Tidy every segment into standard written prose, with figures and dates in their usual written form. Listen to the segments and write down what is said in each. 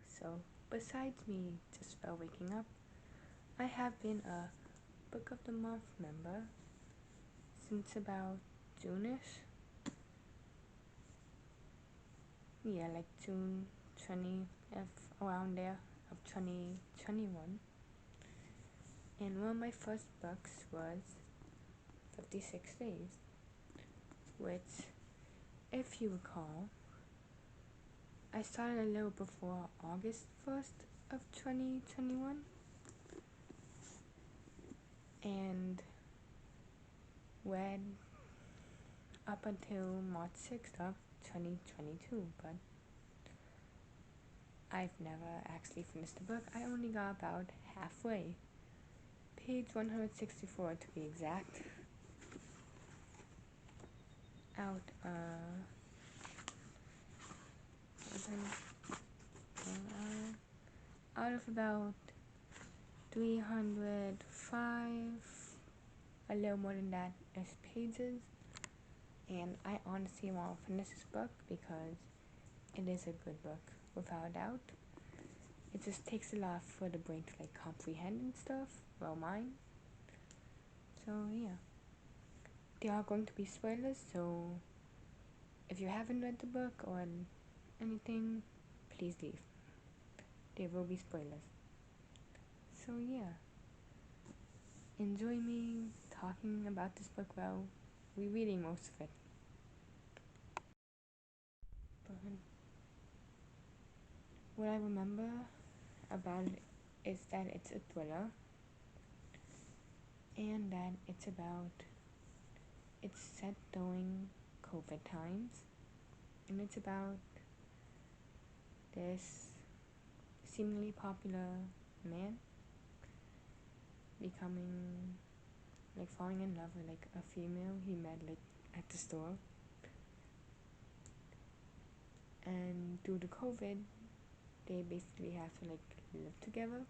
So, besides me just waking up, I have been a Book of the Month member since about June-ish. Yeah, like June 20th, around there of 2021. And one of my first books was 56 Days, which, if you recall, I started a little before August 1st of 2021 and read up until March 6th of 2022, but I've never actually finished the book. I only got about halfway, page 164 to be exact, out out of about 305, a little more than that, as pages. And I honestly want to finish this book because it is a good book, without a doubt. It just takes a lot for the brain to like comprehend and stuff. Well, mine. So yeah, there are going to be spoilers. So if you haven't read the book or anything, please leave. There will be spoilers. So yeah, enjoy me talking about this book while rereading most of it. But what I remember about it is that it's a thriller and that it's set during COVID times, and it's about this seemingly popular man becoming like falling in love with like a female he met like at the store, and due to COVID they basically have to like live together.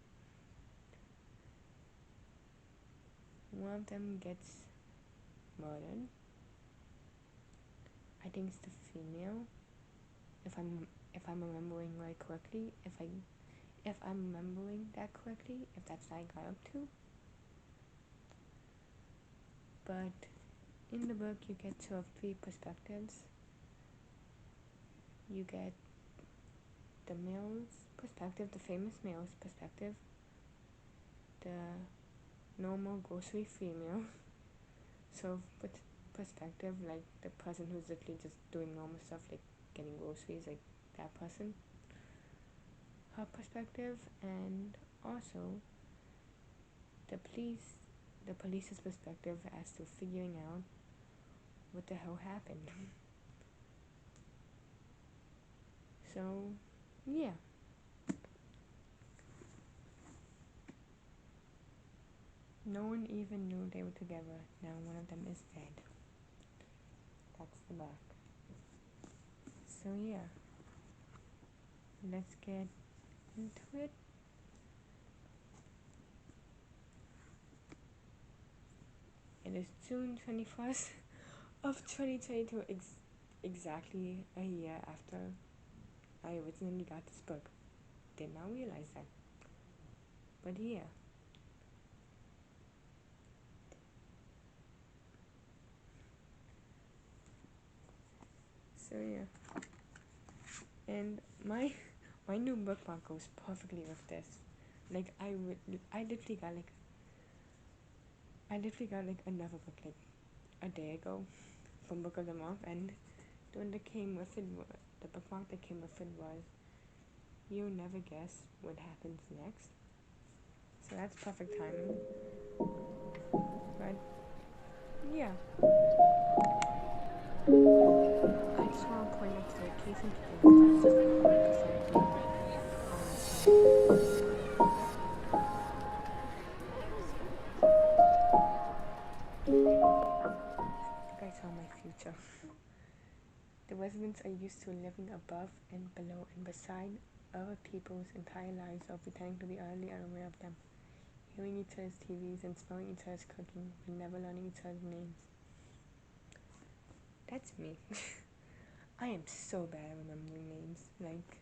One of them gets murdered. I think it's the female, if I'm remembering right correctly, if I'm remembering that correctly, if that's what I got up to. But in the book you get sort of three perspectives. You get the male's perspective, the famous male's perspective, the normal grocery female sort of perspective, like the person who's literally just doing normal stuff like getting groceries, like that person, her perspective, and also the police's perspective as to figuring out what the hell happened. So yeah, no one even knew they were together. Now one of them is dead. That's the book. So yeah, let's get into it. It is June 21st of 2022, exactly a year after I originally got this book. Did not realize that. But yeah. So yeah. And my new bookmark goes perfectly with this. Like I literally got like another book like a day ago from Book of the Month, and the one that came with it, the bookmark that came with it was, "You'll never guess what happens next." So that's perfect timing. But yeah, I just want to point out to the case in point that's just 100% me. Honestly. You guys saw my future. The residents are used to living above and below and beside other people's entire lives or pretending to be utterly unaware of them, hearing each other's TVs and smelling each other's cooking, but never learning each other's names. That's me. I am so bad at remembering names. Like,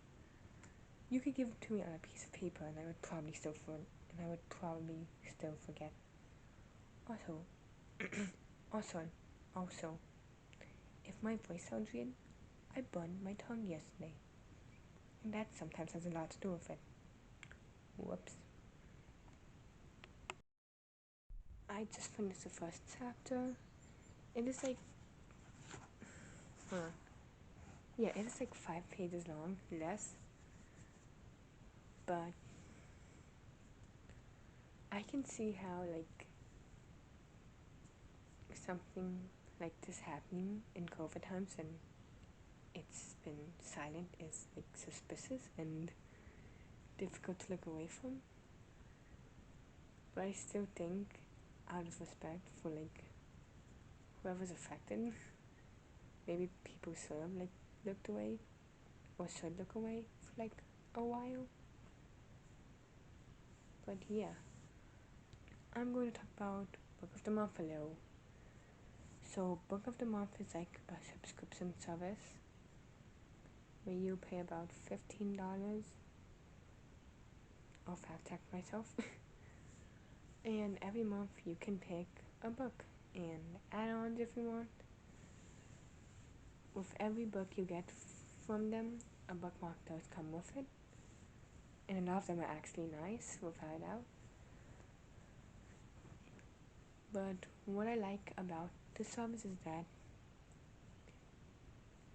You could give it to me on a piece of paper, and I would probably still forget. Also, also, also, if my voice sounds weird, I burned my tongue yesterday, and that sometimes has a lot to do with it. Whoops. I just finished the first chapter. It is like, it is like 5 pages long, less. But I can see how like something like this happening in COVID times and it's been silent is like suspicious and difficult to look away from. But I still think, out of respect for like whoever's affected, maybe people should have like looked away or should look away for like a while. But yeah, I'm going to talk about Book of the Month a little. So Book of the Month is like a subscription service where you pay about $15. I'll fact check myself. And every month you can pick a book and add-ons if you want. With every book you get from them, a bookmark does come with it. And a lot of them are actually nice, without a doubt. But what I like about this service is that,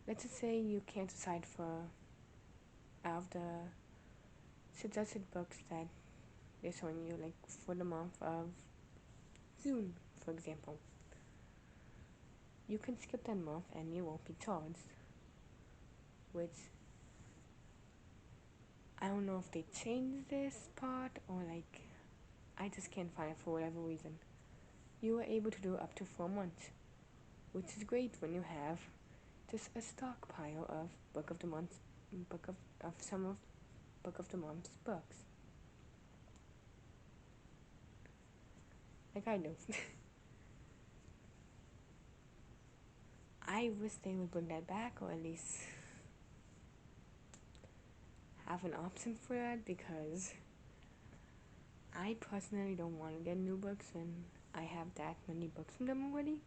let's just say you can't decide for out of the suggested books that they're showing you, like for the month of June, for example. You can skip that month and you won't be charged. Which, I don't know if they changed this part or like, I just can't find it for whatever reason. You are able to do up to 4 months, which is great when you have just a stockpile of Book of the Month books. Like I do. I wish they would bring that back, or at least have an option for that, because I personally don't want to get new books when I have that many books from them already.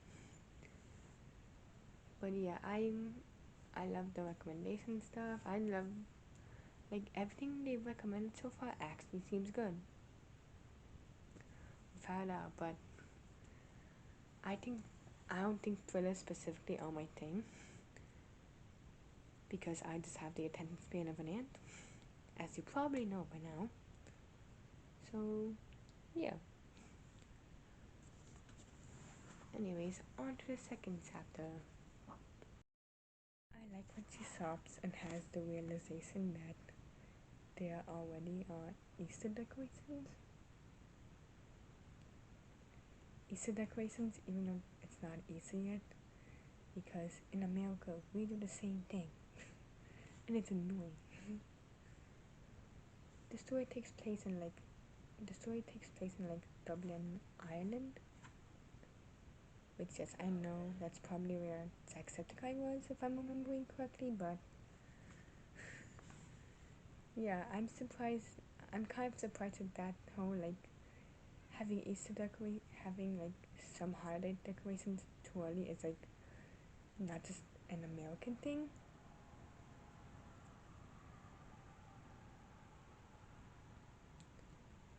But yeah, I love the recommendation stuff. I love, like, everything they've recommended so far actually seems good. Without a doubt, but I don't think thrillers specifically are my thing, because I just have the attention span of an ant, as you probably know by now. So, yeah. Anyways, on to the second chapter. I like when she stops and has the realization that there already are Easter decorations. Easter decorations, even though it's not Easter yet, because in America we do the same thing, and it's annoying. The story takes place in Dublin, Ireland. Which, yes, I know that's probably where Jacksepticeye was, if I'm remembering correctly, but yeah, I'm kind of surprised at that whole, like, having some holiday decorations too early is, like, not just an American thing.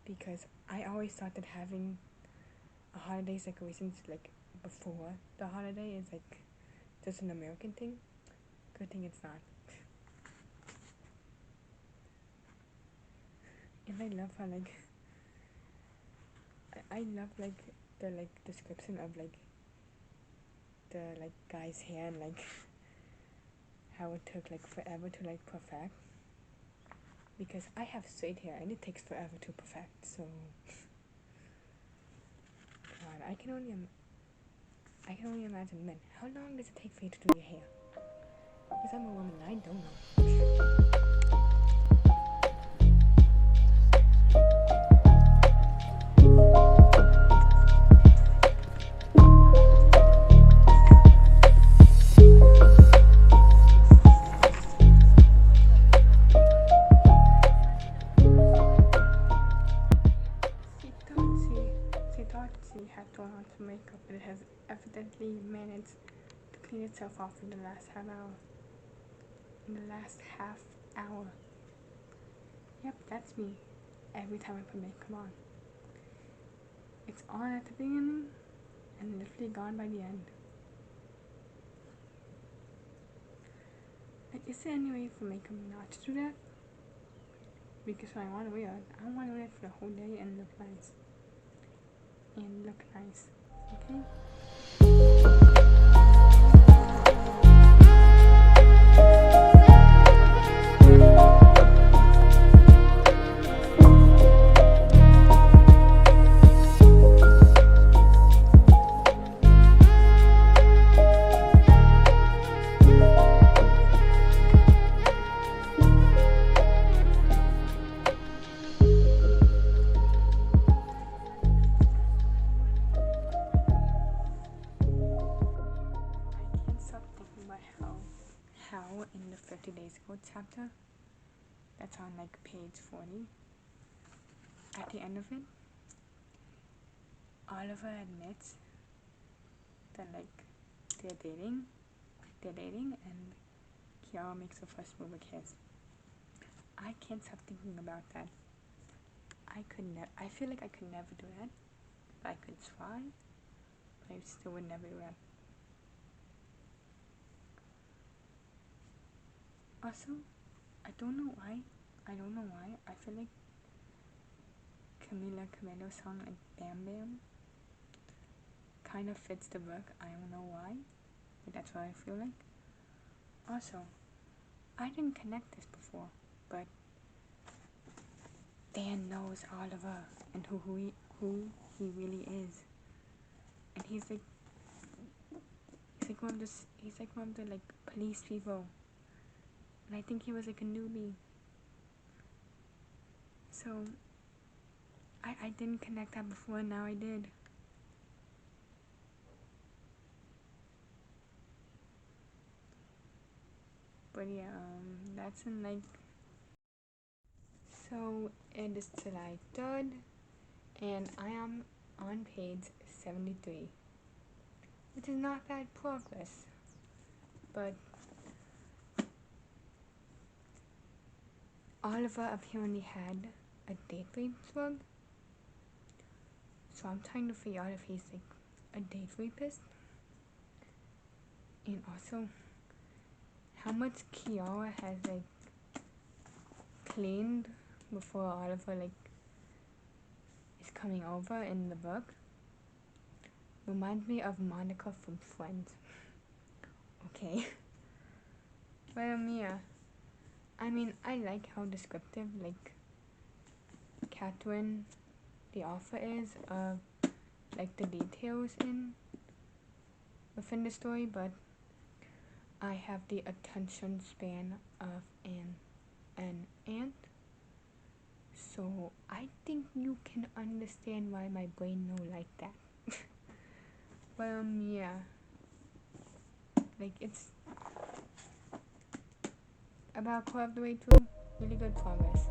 Because I always thought that having a holiday decorations, like, before the holiday is, like, just an American thing. Good thing it's not. And I love how, like, I love, like, the, like, description of, like, the, like, guy's hair and, like, how it took, like, forever to, like, perfect. Because I have straight hair and it takes forever to perfect, so God, I can only imagine men. How long does it take for you to do your hair? Because I'm a woman and I don't know. actually managed to clean itself off in the last half hour. Yep, that's me. Every time I put makeup on. It's on at the beginning and literally gone by the end. Like, is there any way for makeup not to do that? Because when I want to wear it, I want to wear it for the whole day and look nice. Okay? How in the 30 Days Ago chapter, that's on like page 40, at the end of it, Oliver admits that like they're dating, and Kiara makes the first move a kiss. I can't stop thinking about that. I feel like I could never do that. I could try, but I still would never do that. Also, I don't know why. I feel like Camila Cabello's song like Bam Bam kind of fits the book. I don't know why, but that's what I feel like. Also, I didn't connect this before, but Dan knows Oliver and who he really is, and he's like one of the like police people, and I think he was like a newbie. So I didn't connect that before, and now I did. But yeah, that's in like. So it is July 3rd, and I am on page 73, which is not bad progress, but Oliver apparently had a date rape slug, so I'm trying to figure out if he's like a date rapist, and also how much Kiara has like cleaned before Oliver like is coming over in the book. Reminds me of Monica from Friends. Okay. But yeah, I mean, I like how descriptive like Catherine the author is of like the details within the story, but I have the attention span of an ant, so I think you can understand why my brain know like that. But yeah, like it's about part of the way through. Really good progress.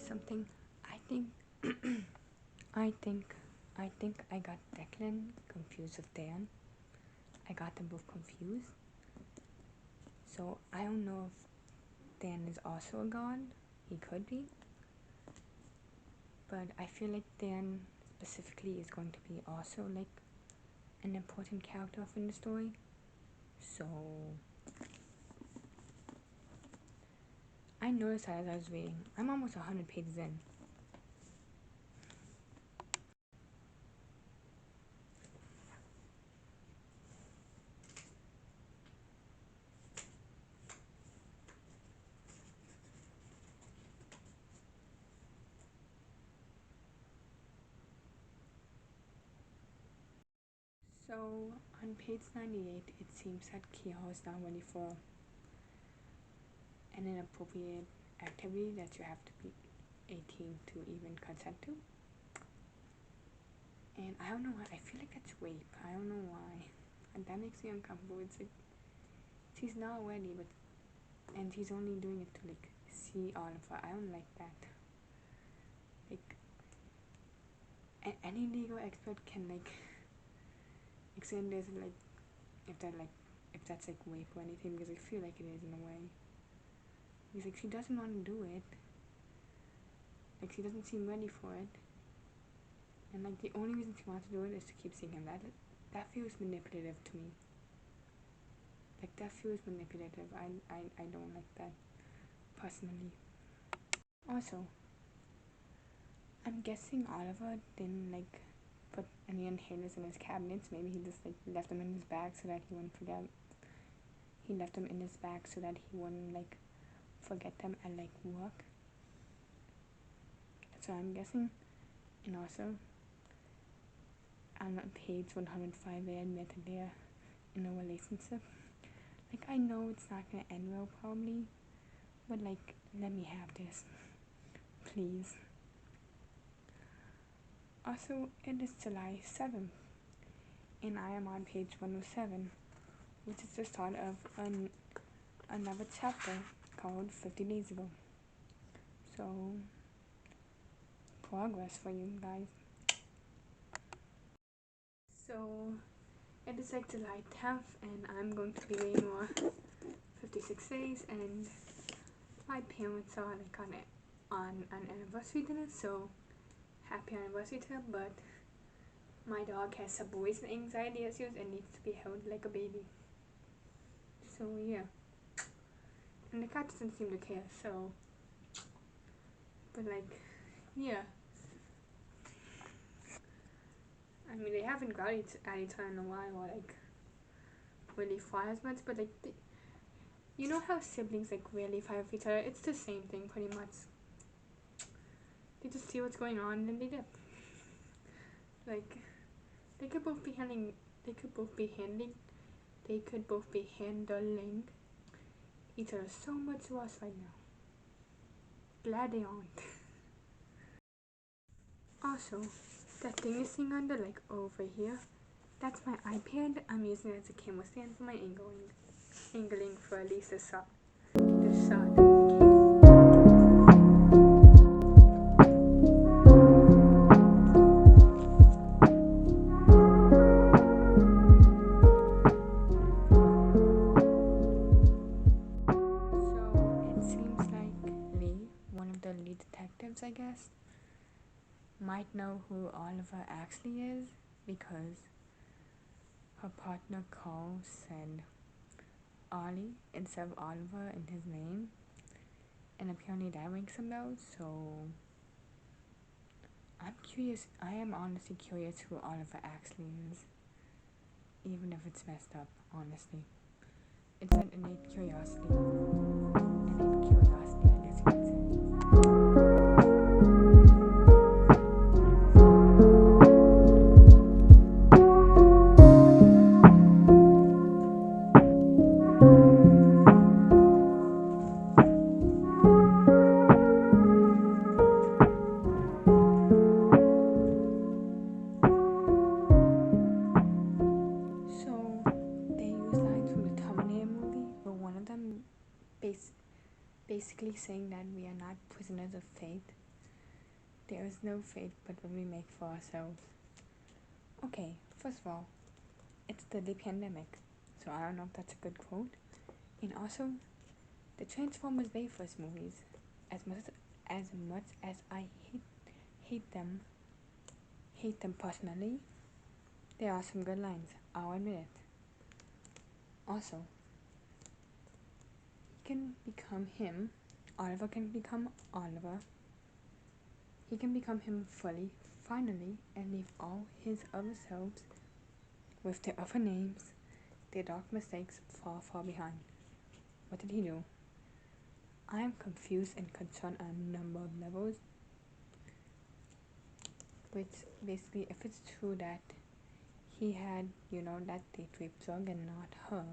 Something. I think I got Declan confused with Dan. I got them both confused. So I don't know if Dan is also a god. He could be. but I feel like Dan specifically is going to be also like an important character in the story. So I noticed that as I was reading. I'm almost 100 pages in. So on page 98, it seems that Kiho is now ready for an inappropriate activity that you have to be 18 to even consent to. And I don't know why, I feel like that's rape. I don't know why. And that makes me uncomfortable. It's like, she's not ready, but, and he's only doing it to like see Oliver. I don't like that. Like, any legal expert can like explain this, like, if that's like rape or anything, because I feel like it is in a way. Because like she doesn't want to do it. Like she doesn't seem ready for it. And like the only reason she wants to do it is to keep seeing him. That feels manipulative to me. Like that feels manipulative. I don't like that personally. Also, I'm guessing Oliver didn't like put any inhalers in his cabinets. Maybe he just like left them in his bag so that he wouldn't forget. He left them in his bag so that he wouldn't like forget them at like work. So I'm guessing. And also, on page 105, they admit that they're in a relationship. Like, I know it's not gonna end well, probably, but like, let me have this, please. Also, it is July 7th, and I am on page 107, which is the start of another chapter called 50 Days Ago. So, progress for you guys. So, it is like July 10th, and I'm going to be reading more 56 days, and my parents are like on an anniversary dinner, so happy anniversary to them. But my dog has separation anxiety issues and needs to be held like a baby. So yeah, and the cat doesn't seem to care. So, but like, yeah. I mean, they haven't got at each other in a while, or like really fought as much. But like, you know how siblings like really fight with each other? It's the same thing pretty much. They just see what's going on and then they dip. Like, they could both be handling. They could both be handling. They could both be handling each other so much worse right now. Glad they aren't. Also, that thing is sitting under like over here. That's my iPad. I'm using it as a camera stand for my angling for at least this shot. I guess, might know who Oliver actually is because her partner Carl said Ollie instead of Oliver in his name, and apparently that rings some bells. So I'm curious. I am honestly curious who Oliver actually is, even if it's messed up. Honestly, it's an innate curiosity. I guess you could say. Basically saying that we are not prisoners of fate. There is no fate but what we make for ourselves. Okay, first of all, it's the pandemic, so I don't know if that's a good quote. And also, the Transformers very first movies, as much as I hate them, hate them personally. There are some good lines, I'll admit it. Also, he can become him, Oliver can become Oliver. He can become him fully, finally, and leave all his other selves with their other names, their dark mistakes far, far behind. What did he do? I am confused and concerned on a number of levels. Which basically, if it's true that he had, that date rape drug and not her,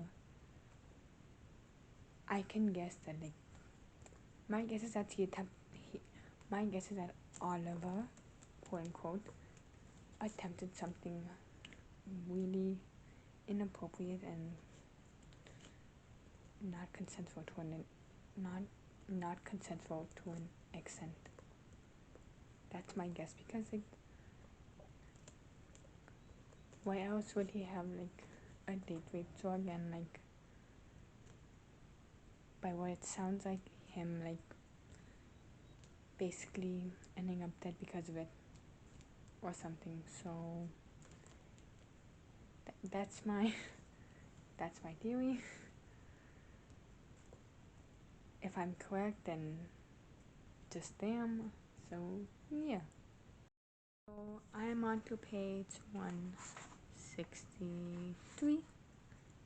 I can guess that, like, my guess is that my guess is that Oliver, quote unquote, attempted something really inappropriate and not consensual to an extent. That's my guess, because, like, why else would he have, like, a date rape drug and, like, by what it sounds like, him, like, basically ending up dead because of it or something. So that's my theory. If I'm correct, then just damn. So yeah. So I'm on to page 163,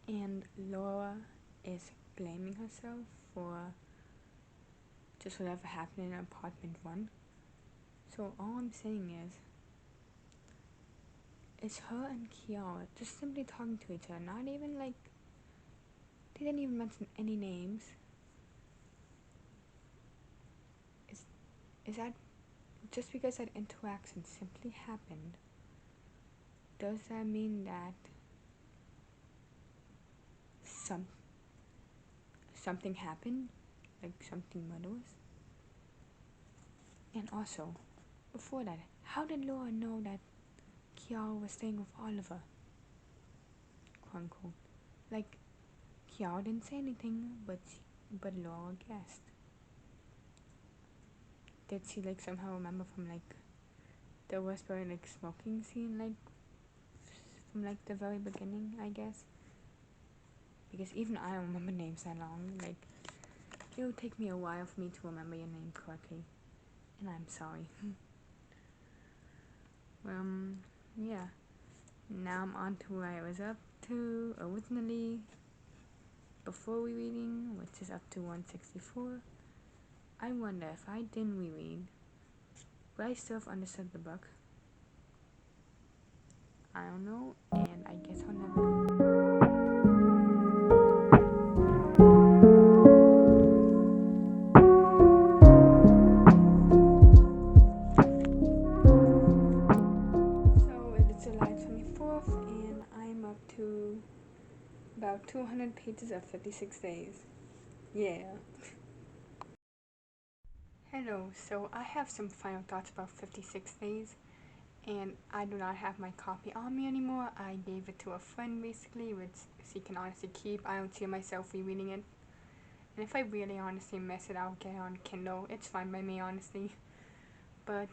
and Laura is blaming herself for just whatever happened in apartment 1. So all I'm saying is, it's her and Kiara just simply talking to each other, not even, like, they didn't even mention any names. Is that just because that interaction simply happened, does that mean that something happened, like something murderous? And also, before that, how did Laura know that Kiara was staying with Oliver? Quote unquote. Like, Kiara didn't say anything, but Laura guessed. Did she, like, somehow remember from, like, the whispering, like, smoking scene, like, from, like, the very beginning, I guess? Because even I don't remember names that long. Like, it would take me a while for me to remember your name correctly, and I'm sorry. Yeah. Now I'm on to where I was up to originally before rereading, which is up to 164. I wonder if I didn't reread, would I still have understood the book? I don't know, and I guess I'll never know. So it's July 24th, and I'm up to about 200 pages of 56 days. Yeah. Hello, so I have some final thoughts about 56 days, and I do not have my copy on me anymore. I gave it to a friend, basically, which she can honestly keep. I don't see myself rereading it. And if I really honestly miss it, I'll get it on Kindle. It's fine by me, honestly. But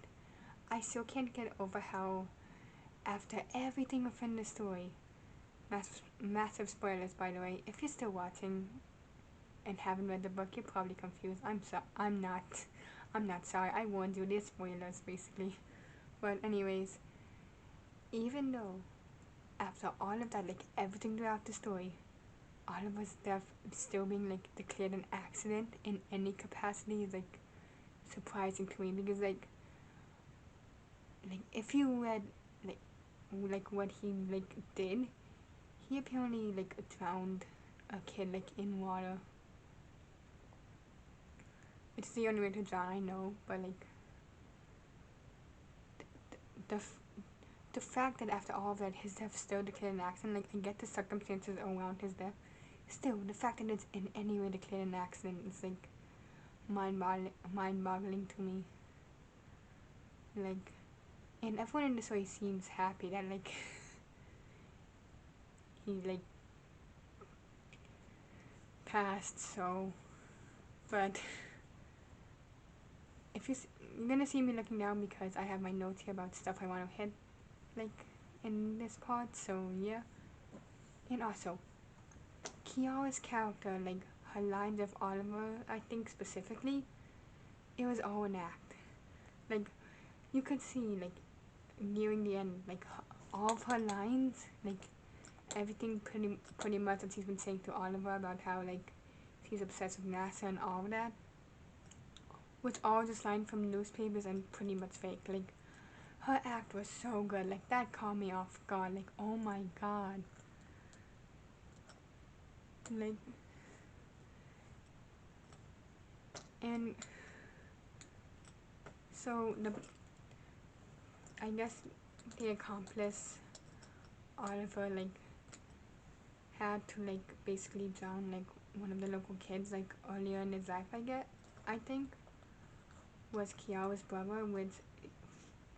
I still can't get over how, after everything within the story, massive spoilers, by the way, if you're still watching and haven't read the book, you're probably confused. I'm not sorry. I warned you. There's spoilers, basically. But anyways, even though after all of that, like, everything throughout the story, Oliver's death still being, like, declared an accident in any capacity is, like, surprising to me, because, like if you read, like what he, like, did, he apparently, like, drowned a kid, like, in water, which is the only way to drown, I know, but, like, the the fact that after all of that, his death still declared an accident, like, I get the circumstances around his death, still, the fact that it's in any way declared an accident is, like, mind-boggling to me. Like, and everyone in the story seems happy that, like, he, like, passed, so, but if you're gonna see me looking down because I have my notes here about stuff I want to hit, like, in this part, so yeah. And also, Kiara's character, like, her lines of Oliver, I think specifically, it was all an act. Like, you could see, like, nearing the end, like, all of her lines, like, everything pretty much that she's been saying to Oliver about how, like, she's obsessed with NASA and all that, was all just lines from newspapers and pretty much fake. Like, her act was so good. Like, that caught me off guard. Like, oh my god. Like, and so I guess the accomplice Oliver, like, had to, like, basically drown, like, one of the local kids, like, earlier in his life, I think, was Kiara's brother, which,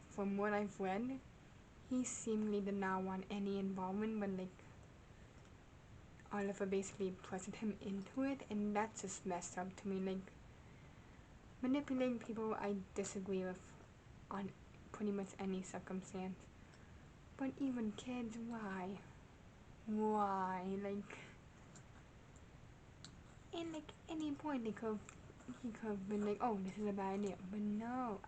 from what I've read, he seemingly did not want any involvement, but, like, Oliver basically pressured him into it, and that's just messed up to me. Like, manipulating people I disagree with on pretty much any circumstance. But even kids, why? Why? Like, and like any point he could have been like, oh, this is a bad idea. But no,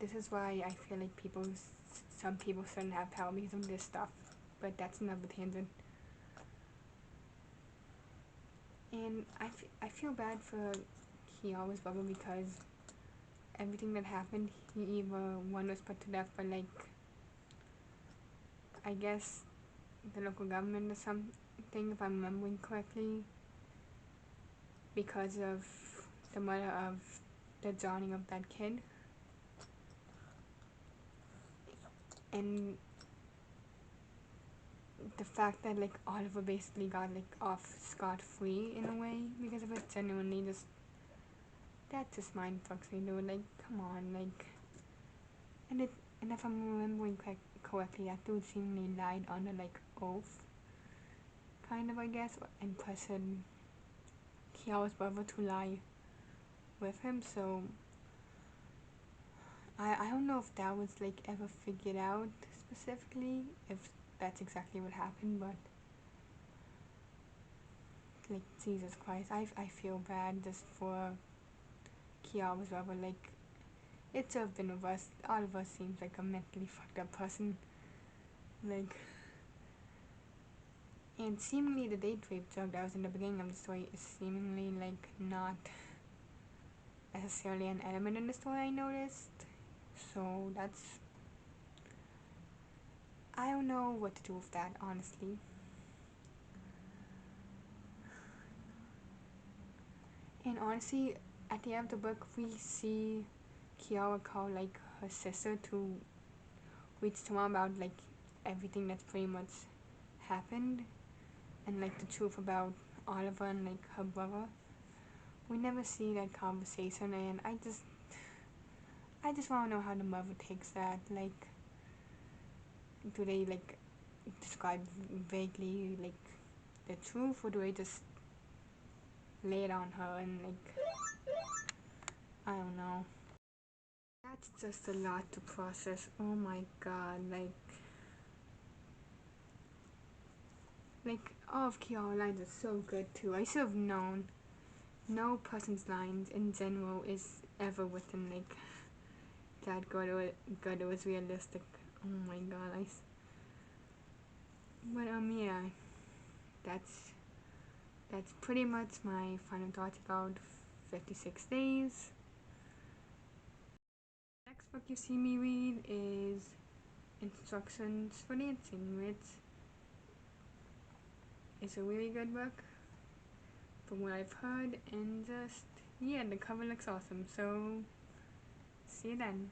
this is why I feel like some people shouldn't have power because of this stuff. But that's another tangent. And I feel bad for Kiara's brother because everything that happened, he either one was put to death by, like, I guess the local government or something, if I'm remembering correctly, because of the murder of the drowning of that kid. And the fact that, like, Oliver basically got, like, off scot-free in a way because of it, genuinely just, that just mind fucks me, dude. Like, come on, like, and if I'm remembering correctly, that dude seemingly lied under, like, oath, kind of, I guess, and pressured Kiara's brother to lie with him, so I don't know if that was, like, ever figured out specifically, if that's exactly what happened, but, like, Jesus Christ, I feel bad just for Kiara's brother. Like, it should have been reversed. Oliver seems like a mentally fucked up person, like, and seemingly the date rape joke that was in the beginning of the story is seemingly, like, not necessarily an element in the story, I noticed, so that's, I don't know what to do with that, honestly. And honestly, at the end of the book, we see Kiara call, like, her sister to reach to her about, like, everything that's pretty much happened and, like, the truth about Oliver and, like, her brother. We never see that conversation, and I just want to know how the mother takes that. Like, do they, like, describe vaguely, like, the truth, or do they just lay it on her and, like, I don't know. That's just a lot to process. Oh my god, like, all of Kiara lines are so good too. I should have known. No person's lines in general is ever within, like, that good. It was realistic. Oh my god, but yeah, that's pretty much my final thoughts about 56 Days. Next book you see me read is Instructions for Dancing, which is a really good book from what I've heard, and just, yeah, the cover looks awesome, so see you then.